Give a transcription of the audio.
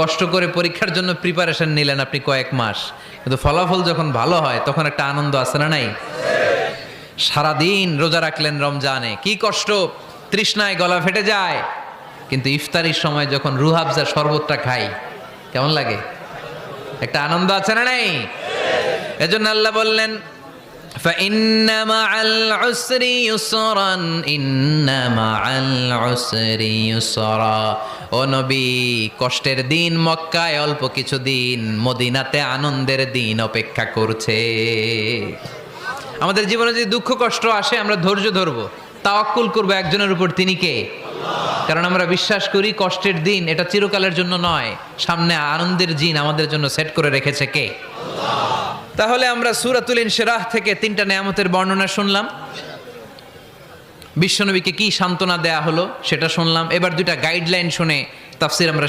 কষ্ট করে পরীক্ষার জন্য প্রিপারেশন নিলেন আপনি কয়েক মাস, কিন্তু ফলাফল যখন ভালো হয় তখন একটা আনন্দ আছে না নাই? সারাদিন রোজা রাখলেন রমজানে, কি কষ্ট, তৃষ্ণায় গলা ফেটে যায়, কিন্তু ইফতারির সময় যখন রুহাবজা শরবতটা খাই কেমন লাগে? একটা আনন্দ আছে না নাই? এজন্য আল্লাহ বললেন فإن مع العسر يسرا إن مع العسر يسرا। ও নবী, কষ্টের দিন মক্কায় অল্প কিছু দিন, মদিনাতে আনন্দের দিন অপেক্ষা করছে। আমাদের জীবনে যদি দুঃখ কষ্ট আসে আমরা ধৈর্য ধরবো, তাওয়াক্কুল করবো একজনের উপর, তিনি কে? কারণ আমরা বিশ্বাস করি কষ্টের দিন এটা চিরকালের জন্য নয়, সামনে আনন্দের দিন আমাদের জন্য সেট করে রেখেছে কে? তাহলে আমরা সূরাতুল ইনশিরাহ থেকে 3টা নেয়ামতের বর্ণনা শুনলাম, বিশ্বনবীকে কি সান্ত্বনা দেয়া হলো সেটা শুনলাম। এবার 2টা গাইডলাইন শুনে তাফসীর আমরা